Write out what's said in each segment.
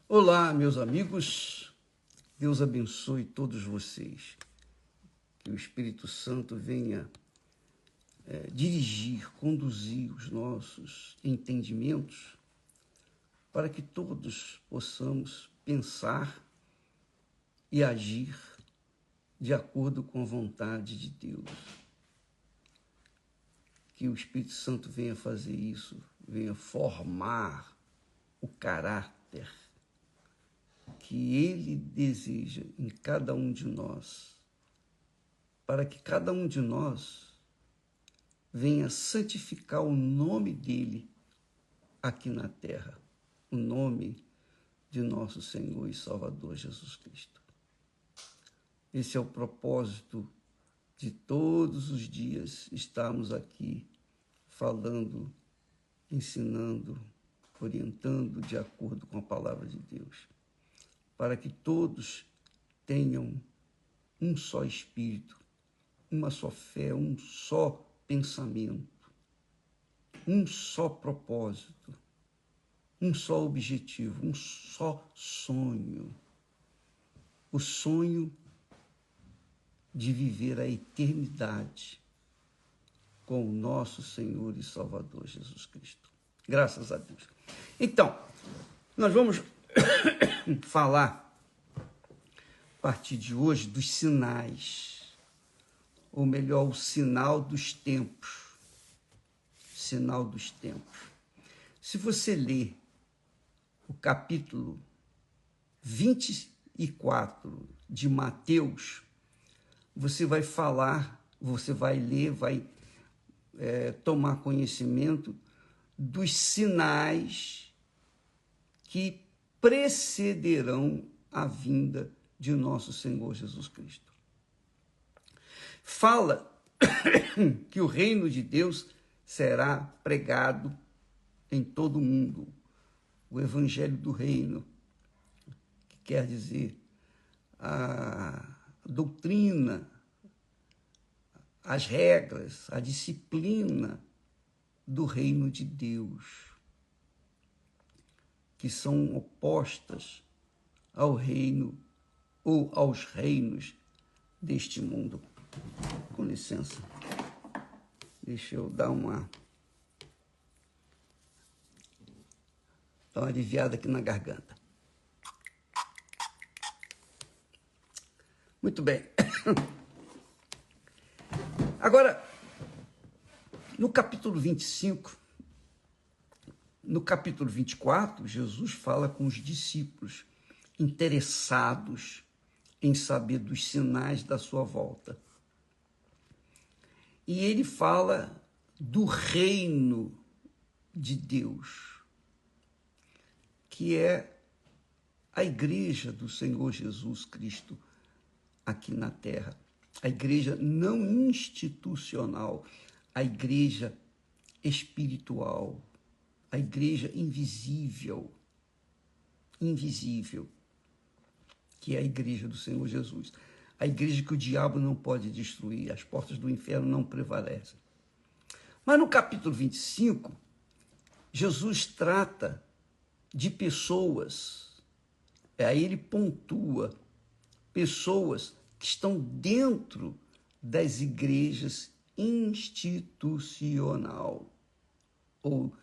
Olá, meus amigos, Deus abençoe todos vocês, que o Espírito Santo venha dirigir, conduzir os nossos entendimentos para que todos possamos pensar e agir de acordo com a vontade de Deus. Que o Espírito Santo venha fazer isso, venha formar o caráter que Ele deseja em cada um de nós, para que cada um de nós venha santificar o nome dEle aqui na terra, o nome de nosso Senhor e Salvador Jesus Cristo. Esse é o propósito de todos os dias estarmos aqui falando, ensinando, orientando de acordo com a palavra de Deus, para que todos tenham um só espírito, uma só fé, um só pensamento, um só propósito, um só objetivo, um só sonho. O sonho de viver a eternidade com o nosso Senhor e Salvador Jesus Cristo. Graças a Deus. Então, nós vamos falar, a partir de hoje, dos sinais, ou melhor, o sinal dos tempos. Sinal dos tempos. Se você ler o capítulo 24 de Mateus, você vai ler, vai tomar conhecimento dos sinais que precederão a vinda de nosso Senhor Jesus Cristo. Fala que o reino de Deus será pregado em todo o mundo. O evangelho do reino, que quer dizer a doutrina, as regras, a disciplina do reino de Deus, que são opostas ao reino ou aos reinos deste mundo. Com licença, deixa eu dar uma aliviada aqui na garganta. Muito bem. Agora, no capítulo 25, no capítulo 24, Jesus fala com os discípulos interessados em saber dos sinais da sua volta. E ele fala do reino de Deus, que é a igreja do Senhor Jesus Cristo aqui na terra. A igreja não institucional, a igreja espiritual, a igreja invisível, que é a igreja do Senhor Jesus. A igreja que o diabo não pode destruir, as portas do inferno não prevalecem. Mas no capítulo 25, Jesus trata de pessoas, aí ele pontua pessoas que estão dentro das igrejas institucional, ou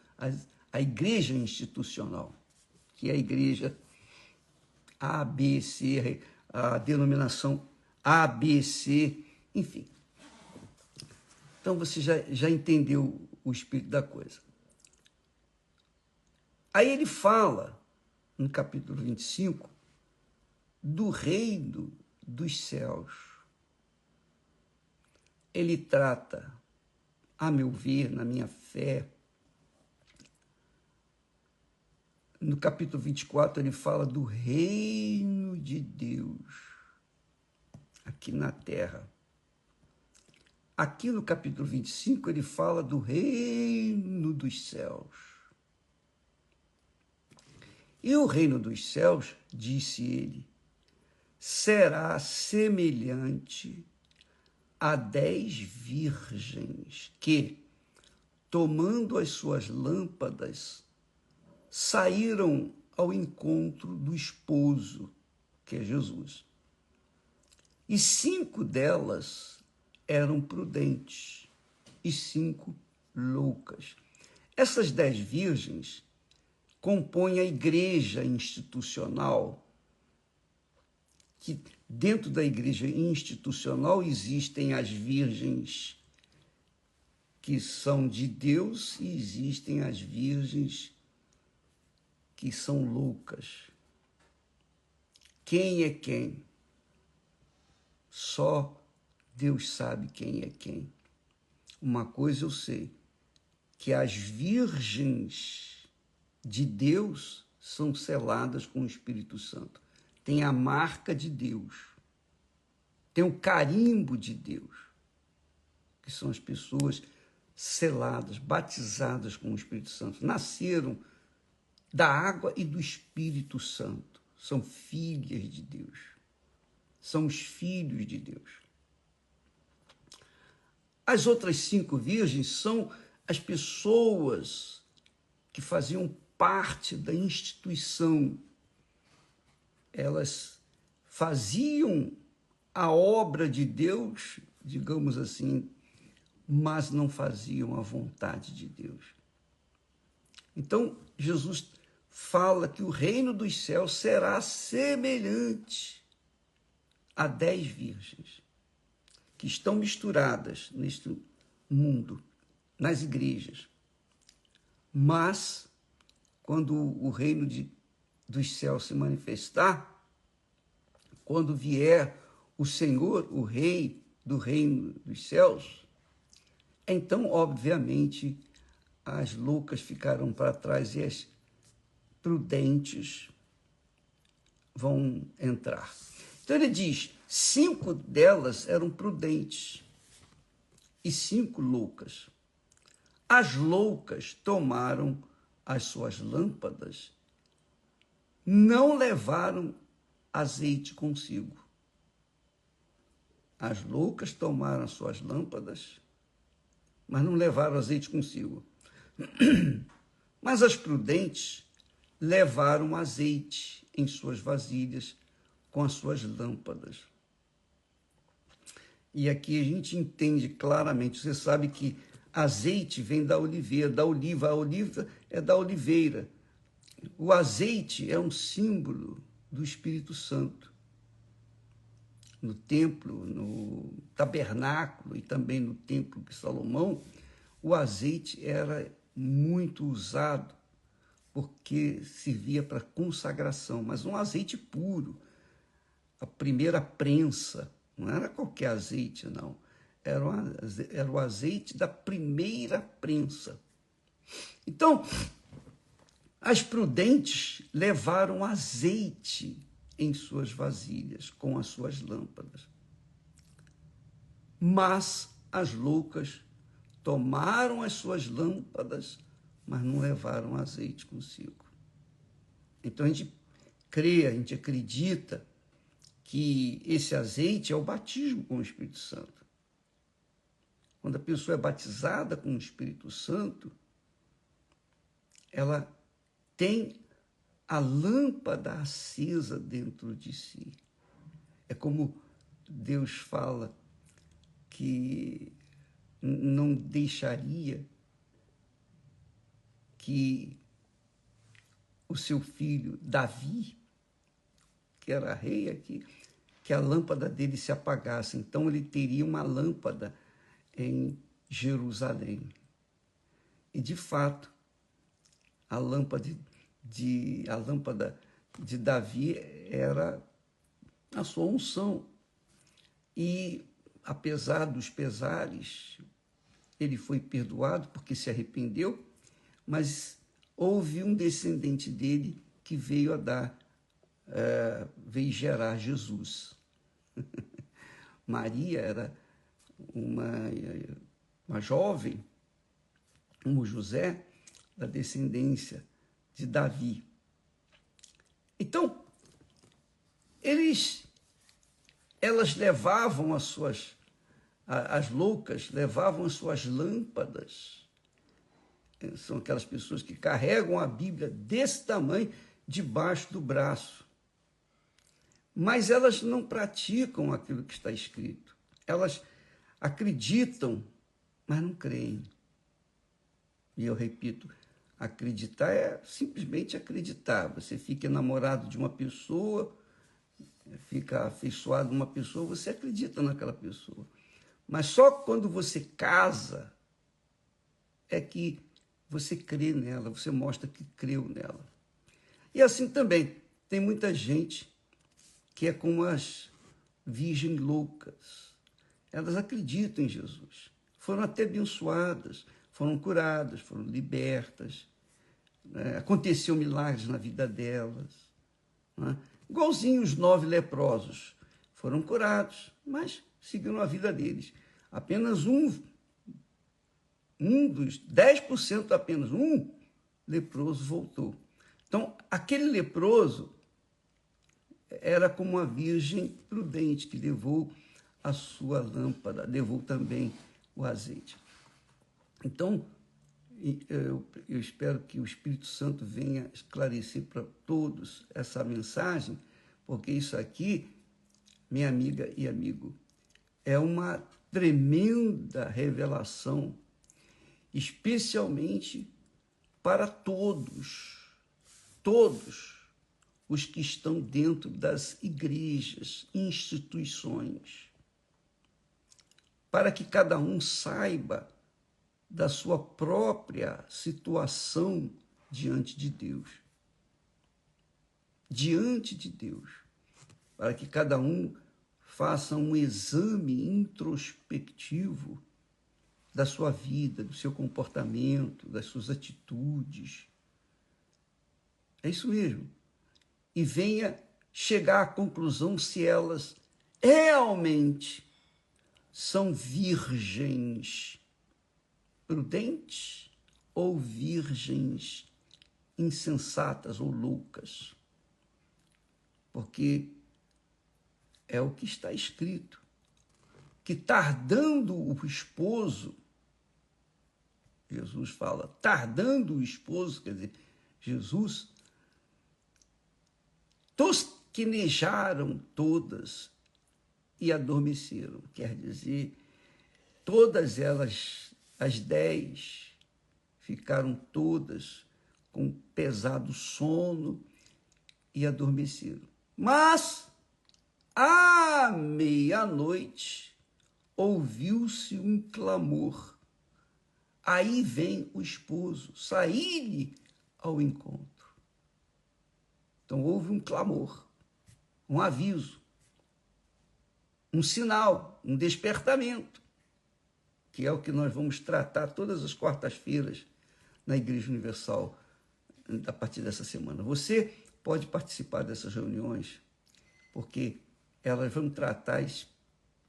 a igreja institucional, que é a igreja ABC, a denominação ABC, enfim. Então você já entendeu o espírito da coisa. Aí ele fala, no capítulo 25, do reino dos céus. Ele trata, a meu ver, na minha fé, no capítulo 24, ele fala do reino de Deus aqui na terra. Aqui no capítulo 25, ele fala do reino dos céus. E o reino dos céus, disse ele, será semelhante a 10 virgens que, tomando as suas lâmpadas, saíram ao encontro do esposo, que é Jesus. E 5 delas eram prudentes e 5 loucas. Essas 10 virgens compõem a igreja institucional, que dentro da igreja institucional existem as virgens que são de Deus e existem as virgens que são loucas. Quem é quem? Só Deus sabe quem é quem. Uma coisa eu sei, que as virgens de Deus são seladas com o Espírito Santo. Tem a marca de Deus. Tem o carimbo de Deus, que são as pessoas seladas, batizadas com o Espírito Santo. Nasceram da água e do Espírito Santo. São filhas de Deus. São os filhos de Deus. As outras 5 virgens são as pessoas que faziam parte da instituição. Elas faziam a obra de Deus, digamos assim, mas não faziam a vontade de Deus. Então, Jesus fala que o reino dos céus será semelhante a 10 virgens que estão misturadas neste mundo, nas igrejas. Mas, quando o reino dos céus se manifestar, quando vier o Senhor, o Rei do reino dos céus, então, obviamente, as loucas ficarão para trás e as prudentes vão entrar. Então ele diz, 5 delas eram prudentes e 5 loucas. As loucas tomaram as suas lâmpadas, não levaram azeite consigo. As loucas tomaram as suas lâmpadas, mas não levaram azeite consigo. Mas as prudentes levaram azeite em suas vasilhas com as suas lâmpadas. E aqui a gente entende claramente, você sabe que azeite vem da oliveira, da oliva, a oliva é da oliveira. O azeite é um símbolo do Espírito Santo. No templo, no tabernáculo e também no templo de Salomão, o azeite era muito usado porque servia para consagração, mas um azeite puro, a primeira prensa, não era qualquer azeite, não. Era o azeite da primeira prensa. Então, as prudentes levaram azeite em suas vasilhas, com as suas lâmpadas. Mas as loucas tomaram as suas lâmpadas, mas não levaram azeite consigo. Então a gente crê, a gente acredita que esse azeite é o batismo com o Espírito Santo. Quando a pessoa é batizada com o Espírito Santo, ela tem a lâmpada acesa dentro de si. É como Deus fala que não deixaria que o seu filho Davi, que era rei aqui, que a lâmpada dele se apagasse. Então ele teria uma lâmpada em Jerusalém. E de fato, a lâmpada de Davi era a sua unção. E apesar dos pesares, ele foi perdoado porque se arrependeu, mas houve um descendente dele que veio veio gerar Jesus. Maria era uma jovem, como José, da descendência de Davi. Então, elas levavam as loucas levavam as suas lâmpadas. São aquelas pessoas que carregam a Bíblia desse tamanho debaixo do braço. Mas elas não praticam aquilo que está escrito. Elas acreditam, mas não creem. E eu repito, acreditar é simplesmente acreditar. Você fica enamorado de uma pessoa, fica afeiçoado de uma pessoa, você acredita naquela pessoa. Mas só quando você casa é que você crê nela, você mostra que creu nela. E assim também, tem muita gente que é como as virgens loucas. Elas acreditam em Jesus. Foram até abençoadas, foram curadas, foram libertas. Né? Aconteceu milagres na vida delas. Né? Igualzinho os 9 leprosos. Foram curados, mas seguiram a vida deles. Apenas um dos 10%, apenas um leproso voltou. Então, aquele leproso era como uma virgem prudente que levou a sua lâmpada, levou também o azeite. Então, eu espero que o Espírito Santo venha esclarecer para todos essa mensagem, porque isso aqui, minha amiga e amigo, é uma tremenda revelação, especialmente para todos os que estão dentro das igrejas, instituições, para que cada um saiba da sua própria situação diante de Deus. Diante de Deus. Para que cada um faça um exame introspectivo da sua vida, do seu comportamento, das suas atitudes. É isso mesmo. E venha chegar à conclusão se elas realmente são virgens prudentes ou virgens insensatas ou loucas. Porque é o que está escrito, que tardando o esposo, Jesus fala, tardando o esposo, quer dizer, Jesus, tosquenejaram todas e adormeceram. Quer dizer, todas elas, as 10, ficaram todas com pesado sono e adormeceram. Mas, à meia-noite, ouviu-se um clamor. Aí vem o esposo, saí-lhe ao encontro. Então, houve um clamor, um aviso, um sinal, um despertamento, que é o que nós vamos tratar todas as quartas-feiras na Igreja Universal, a partir dessa semana. Você pode participar dessas reuniões, porque elas vão tratar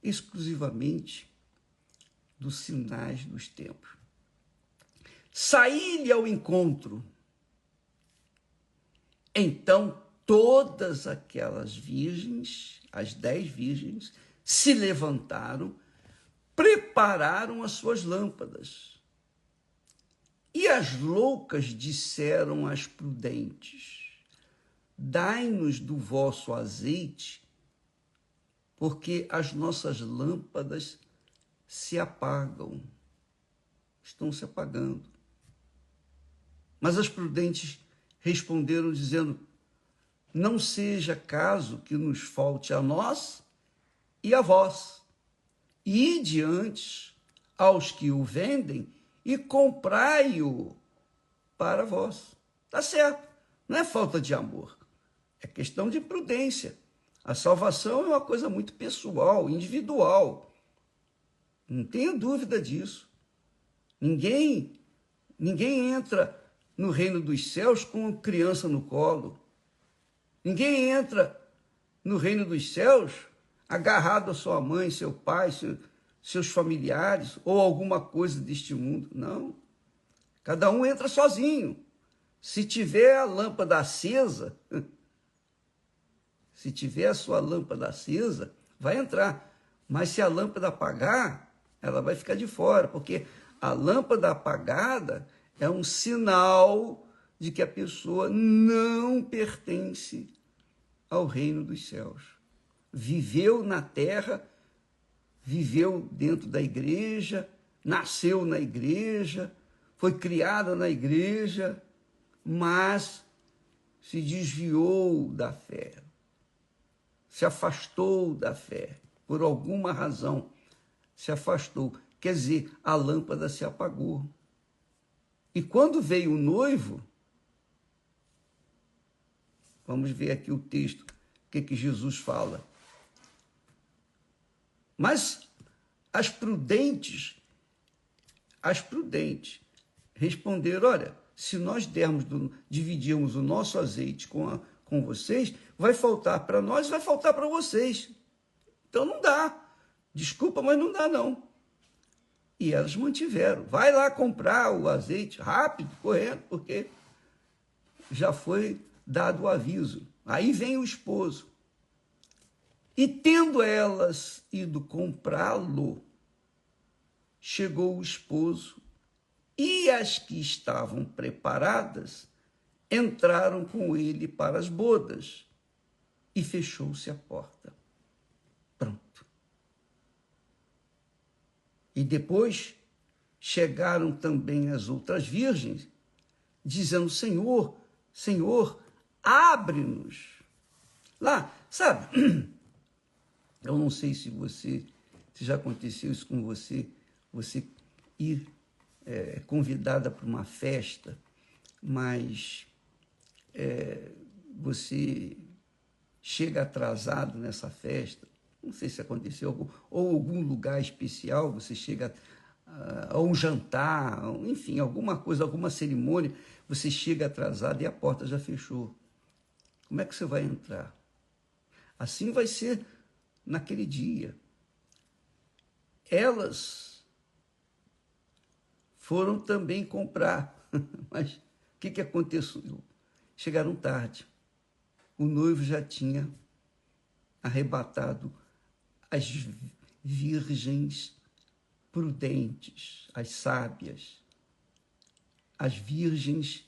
exclusivamente dos sinais dos tempos. Saí-lhe ao encontro. Então, todas aquelas virgens, as 10 virgens, se levantaram, prepararam as suas lâmpadas. E as loucas disseram às prudentes: dai-nos do vosso azeite, porque as nossas lâmpadas se apagam, estão se apagando. Mas as prudentes responderam dizendo: não seja caso que nos falte a nós e a vós. Ide antes aos que o vendem e comprai-o para vós. Tá certo, não é falta de amor, é questão de prudência. A salvação é uma coisa muito pessoal, individual. Não tenha dúvida disso. Ninguém entra no reino dos céus com criança no colo. Ninguém entra no reino dos céus agarrado a sua mãe, seu pai, seus familiares ou alguma coisa deste mundo. Não. Cada um entra sozinho. Se tiver a lâmpada acesa, se tiver a sua lâmpada acesa, vai entrar. Mas se a lâmpada apagar, ela vai ficar de fora, porque a lâmpada apagada é um sinal de que a pessoa não pertence ao reino dos céus. Viveu na terra, viveu dentro da igreja, nasceu na igreja, foi criada na igreja, mas se desviou da fé, se afastou da fé, por alguma razão se afastou. Quer dizer, a lâmpada se apagou. E quando veio o noivo, vamos ver aqui o texto, o que Jesus fala. Mas as prudentes responderam, olha, se nós dividirmos o nosso azeite com vocês, vai faltar para nós, vai faltar para vocês. Então não dá. Desculpa, mas não dá não. E elas mantiveram. Vai lá comprar o azeite rápido, correndo, porque já foi dado o aviso. Aí vem o esposo. E tendo elas ido comprá-lo, chegou o esposo, e as que estavam preparadas entraram com ele para as bodas, e fechou-se a porta. Pronto. E depois chegaram também as outras virgens, dizendo, Senhor, Senhor, abre-nos. Lá, sabe, eu não sei se já aconteceu isso com você ir convidada para uma festa, mas você chega atrasado nessa festa, não sei se aconteceu, ou algum lugar especial, você chega a um jantar, enfim, alguma coisa, alguma cerimônia, você chega atrasado e a porta já fechou. Como é que você vai entrar? Assim vai ser naquele dia. Elas foram também comprar, mas o que aconteceu? Chegaram tarde. O noivo já tinha arrebatado as virgens prudentes, as sábias, as virgens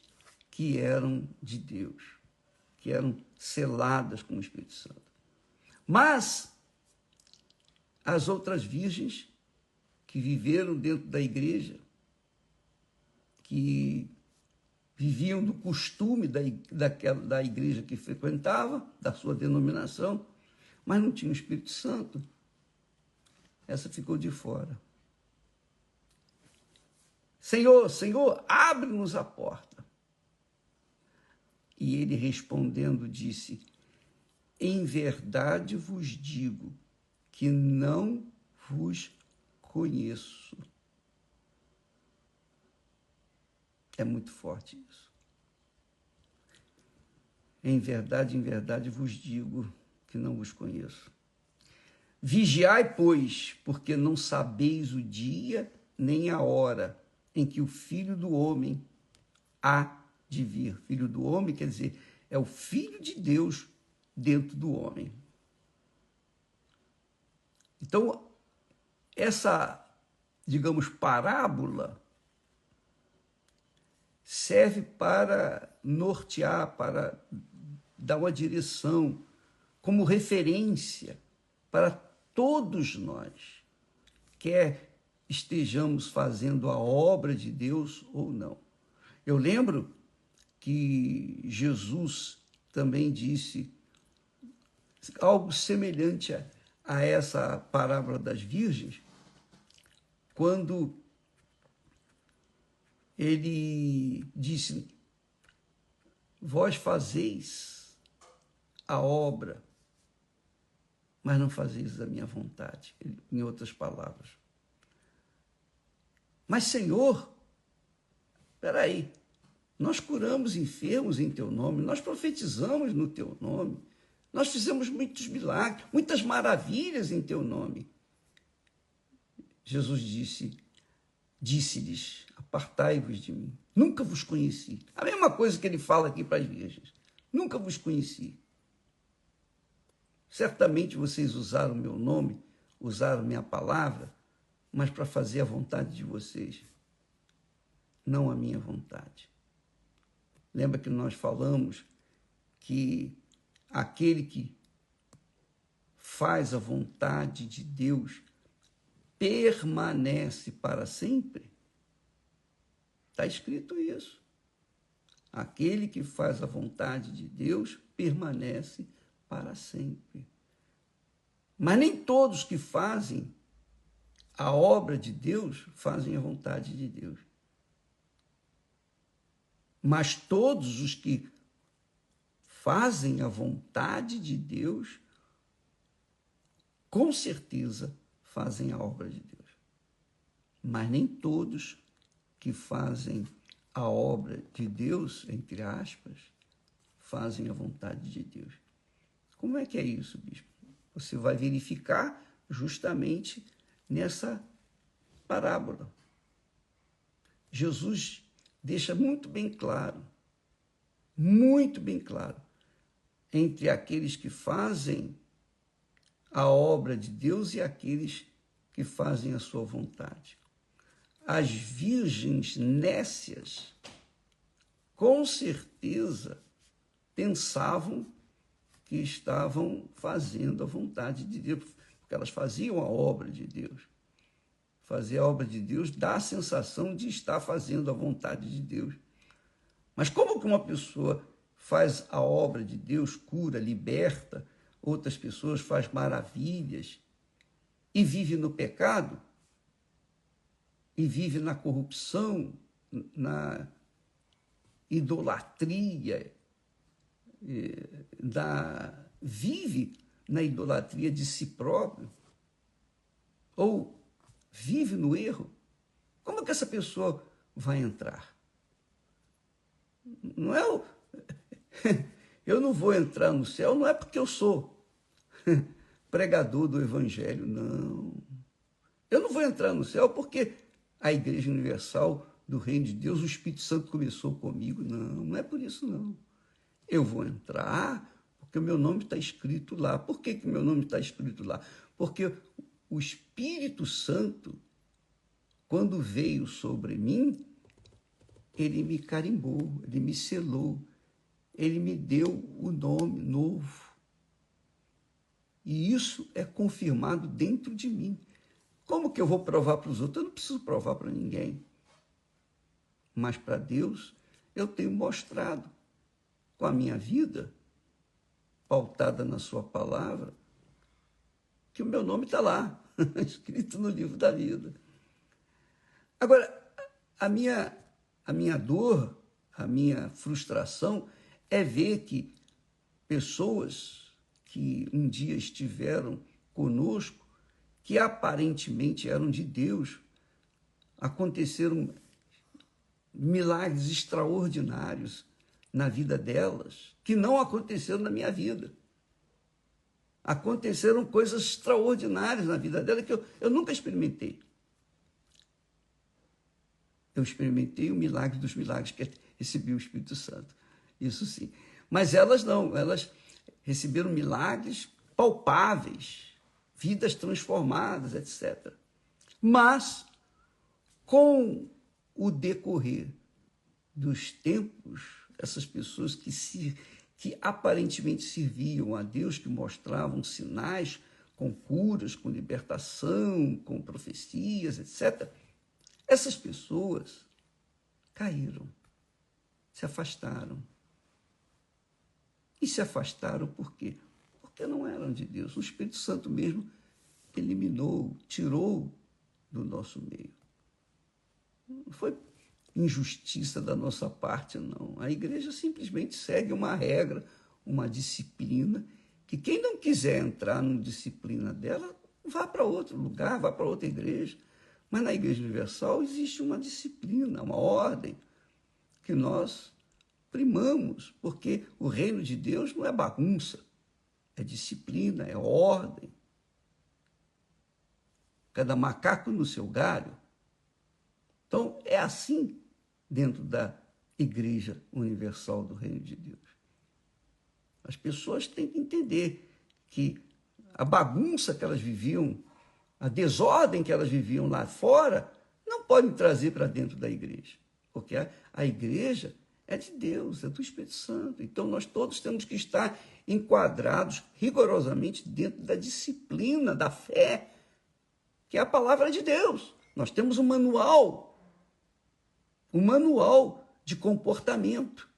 que eram de Deus, que eram seladas com o Espírito Santo. Mas as outras virgens que viveram dentro da igreja, que viviam do costume da igreja que frequentava, da sua denominação, mas não tinha o Espírito Santo, essa ficou de fora. Senhor, Senhor, abre-nos a porta. E ele respondendo disse, em verdade vos digo que não vos conheço. É muito forte isso. Em verdade vos digo que não vos conheço. Vigiai, pois, porque não sabeis o dia nem a hora em que o Filho do Homem há de vir. Filho do Homem quer dizer, é o Filho de Deus dentro do homem. Então, essa, digamos, parábola serve para nortear, para dar uma direção, como referência para todos nós, quer estejamos fazendo a obra de Deus ou não. Eu lembro que Jesus também disse algo semelhante a essa parábola das virgens, quando ele disse, vós fazeis a obra, mas não fazeis a minha vontade, em outras palavras. Mas, Senhor, espera aí, nós curamos enfermos em teu nome, nós profetizamos no teu nome, nós fizemos muitos milagres, muitas maravilhas em teu nome. Jesus disse-lhes, apartai-vos de mim, nunca vos conheci. A mesma coisa que ele fala aqui para as virgens, nunca vos conheci. Certamente vocês usaram meu nome, usaram minha palavra, mas para fazer a vontade de vocês, não a minha vontade. Lembra que nós falamos que aquele que faz a vontade de Deus permanece para sempre? Está escrito isso. Aquele que faz a vontade de Deus permanece para sempre. Mas nem todos que fazem a obra de Deus fazem a vontade de Deus. Mas todos os que fazem a vontade de Deus, com certeza fazem a obra de Deus. Mas nem todos que fazem a obra de Deus, entre aspas, fazem a vontade de Deus. Como é que é isso, bispo? Você vai verificar justamente nessa parábola. Jesus deixa muito bem claro, entre aqueles que fazem a obra de Deus e aqueles que fazem a sua vontade. As virgens nécias, com certeza, pensavam que estavam fazendo a vontade de Deus, porque elas faziam a obra de Deus. Fazer a obra de Deus dá a sensação de estar fazendo a vontade de Deus. Mas como que uma pessoa faz a obra de Deus, cura, liberta outras pessoas, faz maravilhas e vive no pecado? E vive na corrupção, na idolatria, vive na idolatria de si próprio, ou vive no erro? Como que essa pessoa vai entrar? Não é eu não vou entrar no céu, não é porque eu sou pregador do evangelho, não. Eu não vou entrar no céu porque a Igreja Universal do Reino de Deus, o Espírito Santo começou comigo. Não, não é por isso, não. Eu vou entrar porque o meu nome está escrito lá. Por que o meu nome está escrito lá? Porque o Espírito Santo, quando veio sobre mim, ele me carimbou, ele me selou, ele me deu o nome novo. E isso é confirmado dentro de mim. Como que eu vou provar para os outros? Eu não preciso provar para ninguém. Mas para Deus, eu tenho mostrado com a minha vida, pautada na sua palavra, que o meu nome está lá, escrito no livro da vida. Agora, a minha dor, a minha frustração é ver que pessoas que um dia estiveram conosco, que aparentemente eram de Deus, aconteceram milagres extraordinários na vida delas, que não aconteceram na minha vida. Aconteceram coisas extraordinárias na vida dela que eu nunca experimentei. Eu experimentei o milagre dos milagres, que é receber o Espírito Santo. Isso sim. Mas elas não, elas receberam milagres palpáveis, vidas transformadas, etc. Mas, com o decorrer dos tempos, essas pessoas que aparentemente serviam a Deus, que mostravam sinais com curas, com libertação, com profecias, etc., essas pessoas caíram, se afastaram. E se afastaram por quê? Porque não eram de Deus. O Espírito Santo mesmo eliminou, tirou do nosso meio. Não foi injustiça da nossa parte, não. A igreja simplesmente segue uma regra, uma disciplina, que quem não quiser entrar numa disciplina dela, vá para outro lugar, vá para outra igreja. Mas na Igreja Universal existe uma disciplina, uma ordem, que nós primamos, porque o reino de Deus não é bagunça, é disciplina, é ordem. Cada macaco no seu galho. Então, é assim dentro da Igreja Universal do Reino de Deus. As pessoas têm que entender que a bagunça que elas viviam, a desordem que elas viviam lá fora, não podem trazer para dentro da igreja. Porque a igreja é de Deus, é do Espírito Santo. Então, nós todos temos que estar enquadrados rigorosamente dentro da disciplina da fé, que é a palavra de Deus. Nós temos um manual de comportamento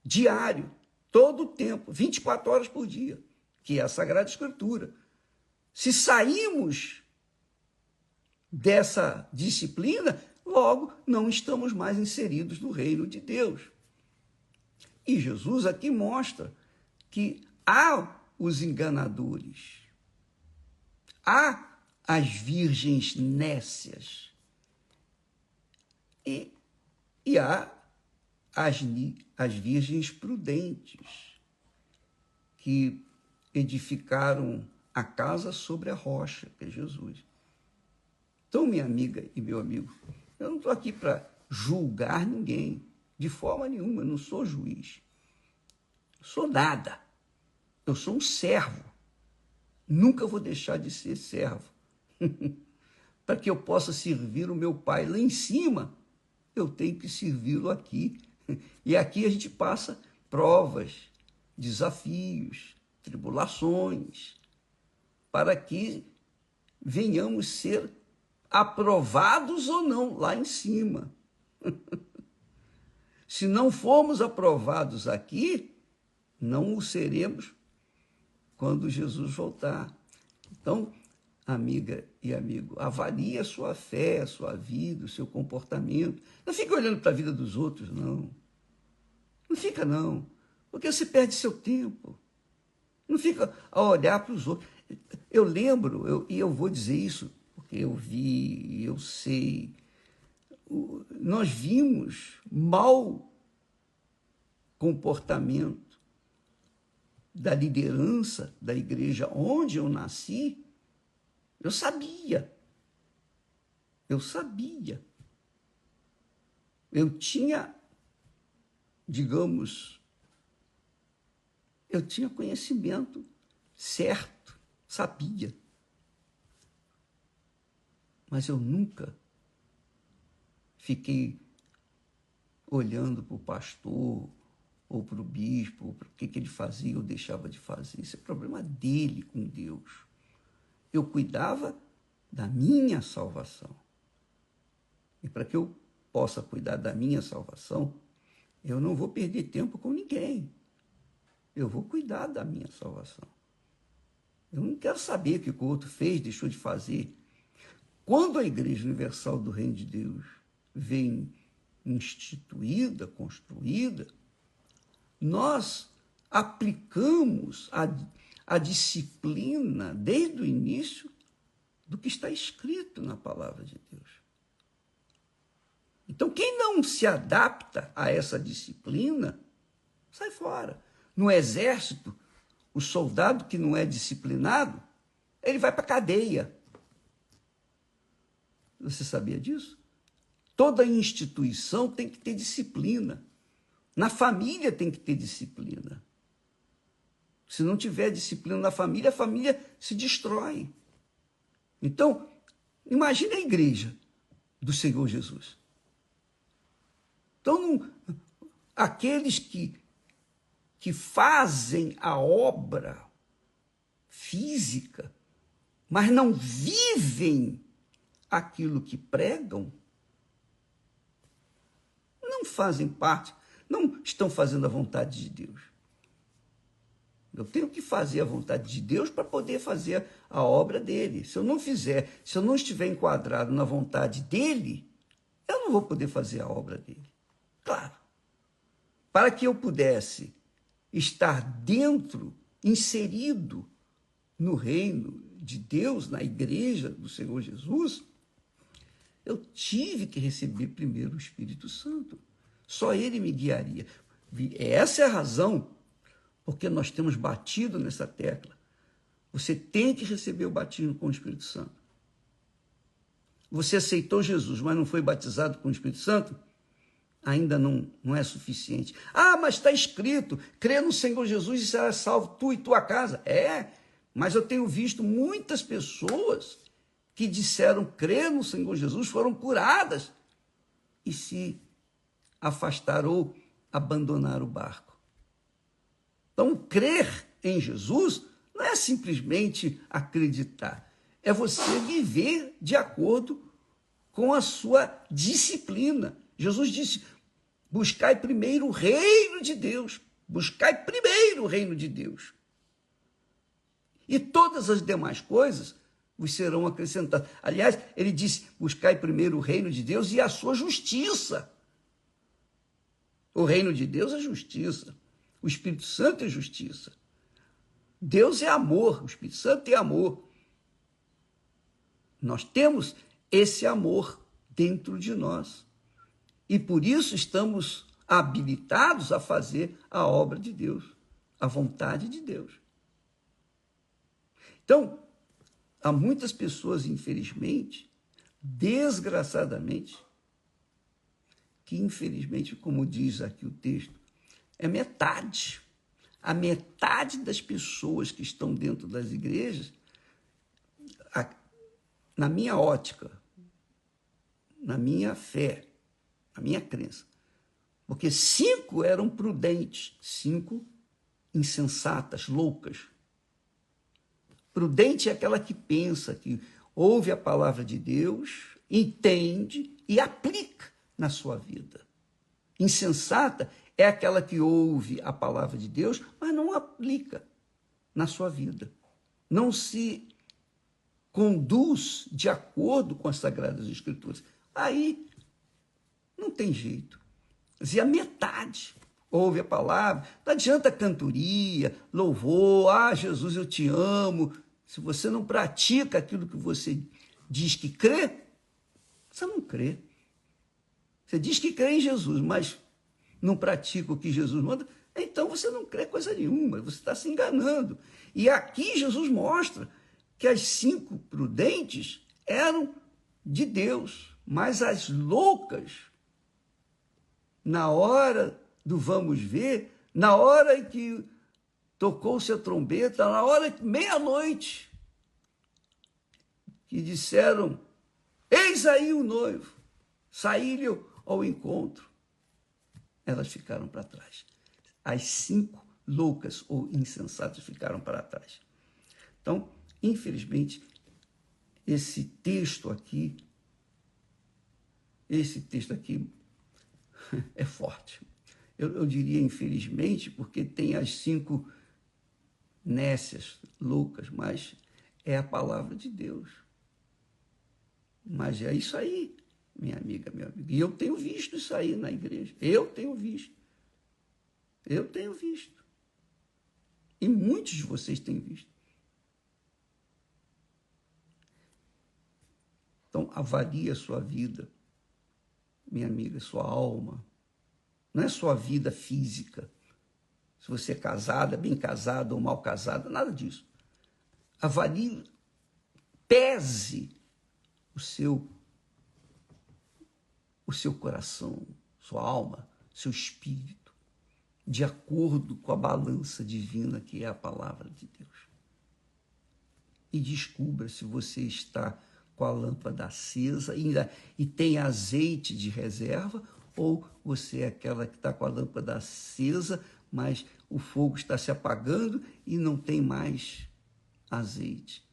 diário, todo o tempo, 24 horas por dia, que é a Sagrada Escritura. Se saímos dessa disciplina, logo não estamos mais inseridos no reino de Deus. E Jesus aqui mostra que há os enganadores, há as virgens nécias e há as virgens prudentes que edificaram a casa sobre a rocha, que é Jesus. Então, minha amiga e meu amigo, eu não estou aqui para julgar ninguém, de forma nenhuma, eu não sou juiz. Eu sou nada. Eu sou um servo. Nunca vou deixar de ser servo. Para que eu possa servir o meu Pai lá em cima, eu tenho que servi-lo aqui. E aqui a gente passa provas, desafios, tribulações, para que venhamos ser aprovados ou não lá em cima. Se não formos aprovados aqui, não o seremos quando Jesus voltar. Então, amiga e amigo, avalie a sua fé, a sua vida, o seu comportamento. Não fique olhando para a vida dos outros, não. Não fica, não, porque você perde seu tempo. Não fica a olhar para os outros. Eu lembro, e eu vou dizer isso, porque eu vi, eu sei, nós vimos mau comportamento da liderança da igreja onde eu nasci. Eu sabia. Eu tinha, digamos, eu tinha conhecimento certo, sabia. Mas eu nunca fiquei olhando para o pastor ou para o bispo, para o que ele fazia ou deixava de fazer. Isso é problema dele com Deus. Eu cuidava da minha salvação. E para que eu possa cuidar da minha salvação, eu não vou perder tempo com ninguém. Eu vou cuidar da minha salvação. Eu não quero saber o que o outro fez, deixou de fazer. Quando a Igreja Universal do Reino de Deus vem instituída, construída, nós aplicamos a disciplina desde o início do que está escrito na palavra de Deus. Então, quem não se adapta a essa disciplina, sai fora. No exército, o soldado que não é disciplinado, ele vai para a cadeia. Você sabia disso? Toda instituição tem que ter disciplina. Na família tem que ter disciplina. Se não tiver disciplina na família, a família se destrói. Então, imagine a igreja do Senhor Jesus. Então, aqueles que fazem a obra física, mas não vivem aquilo que pregam, não fazem parte, não estão fazendo a vontade de Deus. Eu tenho que fazer a vontade de Deus para poder fazer a obra dele. Se eu não fizer, se eu não estiver enquadrado na vontade dele, eu não vou poder fazer a obra dele. Claro. Para que eu pudesse estar dentro, inserido no reino de Deus, na igreja do Senhor Jesus, eu tive que receber primeiro o Espírito Santo. Só ele me guiaria. Essa é a razão porque nós temos batido nessa tecla. Você tem que receber o batismo com o Espírito Santo. Você aceitou Jesus, mas não foi batizado com o Espírito Santo? Ainda não é suficiente. Ah, mas está escrito, crê no Senhor Jesus e será salvo tu e tua casa. É, mas eu tenho visto muitas pessoas que disseram crer no Senhor Jesus, foram curadas e se afastaram ou abandonar o barco. Então, crer em Jesus não é simplesmente acreditar, é você viver de acordo com a sua disciplina. Jesus disse: buscai primeiro o reino de Deus, buscai primeiro o reino de Deus. E todas as demais coisas vos serão acrescentadas. Aliás, ele disse: buscai primeiro o reino de Deus e a sua justiça. O reino de Deus é justiça. O Espírito Santo é justiça. Deus é amor, o Espírito Santo é amor. Nós temos esse amor dentro de nós. E por isso estamos habilitados a fazer a obra de Deus, a vontade de Deus. Então, há muitas pessoas, infelizmente, desgraçadamente, que infelizmente, como diz aqui o texto, é metade. A metade das pessoas que estão dentro das igrejas, na minha ótica, na minha fé, na minha crença, porque 5 eram prudentes, 5 insensatas, loucas. Prudente é aquela que pensa, que ouve a palavra de Deus, entende e aplica na sua vida. Insensata é aquela que ouve a palavra de Deus, mas não aplica na sua vida. Não se conduz de acordo com as Sagradas Escrituras. Aí não tem jeito. E a metade ouve a palavra, não adianta cantoria, louvor, Jesus, eu te amo. Se você não pratica aquilo que você diz que crê, você não crê. Você diz que crê em Jesus, mas não pratica o que Jesus manda, então você não crê coisa nenhuma, você está se enganando. E aqui Jesus mostra que as 5 prudentes eram de Deus, mas as loucas, na hora do vamos ver, na hora em que tocou-se a trombeta, na hora de meia-noite, que disseram: eis aí o noivo, saí-lhe ao encontro. Elas ficaram para trás. As 5 loucas ou insensatas ficaram para trás. Então, infelizmente, esse texto aqui é forte. Eu diria infelizmente, porque tem as 5 nécias, loucas, mas é a palavra de Deus. Mas é isso aí, minha amiga, meu amigo. E eu tenho visto isso aí na igreja. Eu tenho visto. E muitos de vocês têm visto. Então, avalie a sua vida, minha amiga, sua alma. Não é sua vida física. Se você é casada, bem casada ou mal casada, nada disso. Avalie, pese o seu coração, sua alma, seu espírito, de acordo com a balança divina que é a palavra de Deus. E descubra se você está com a lâmpada acesa e tem azeite de reserva, ou você é aquela que está com a lâmpada acesa, mas o fogo está se apagando e não tem mais azeite.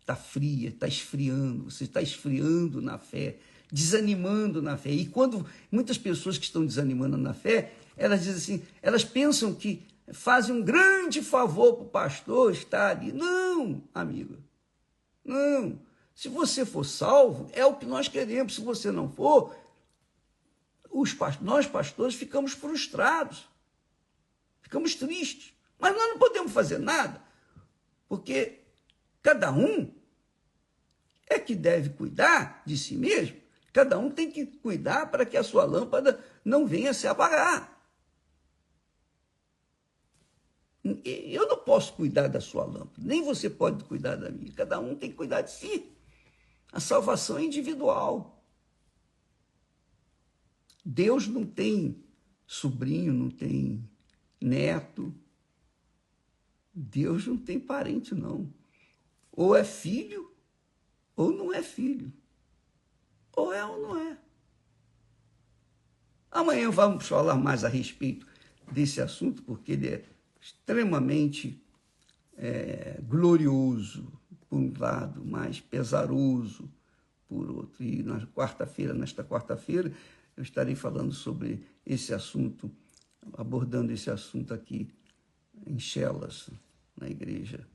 Está fria, está esfriando, você está esfriando na fé, desanimando na fé. E quando muitas pessoas que estão desanimando na fé, elas dizem assim, elas pensam que fazem um grande favor para o pastor estar ali. Não, amiga, não. Se você for salvo, é o que nós queremos. Se você não for, nós pastores ficamos frustrados, ficamos tristes. Mas nós não podemos fazer nada, porque cada um é que deve cuidar de si mesmo. Cada um tem que cuidar para que a sua lâmpada não venha se apagar. Eu não posso cuidar da sua lâmpada, nem você pode cuidar da minha. Cada um tem que cuidar de si. A salvação é individual. Deus não tem sobrinho, não tem neto. Deus não tem parente, não. Ou é filho, ou não é filho. Ou é ou não é. Amanhã vamos falar mais a respeito desse assunto, porque ele é extremamente glorioso, por um lado, mas pesaroso, por outro. E nesta quarta-feira, eu estarei falando sobre esse assunto, abordando esse assunto aqui em Chelas, na Igreja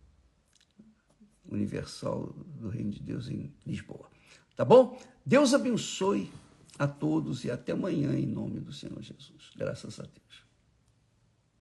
Universal do Reino de Deus em Lisboa. Tá bom? Deus abençoe a todos e até amanhã em nome do Senhor Jesus. Graças a Deus.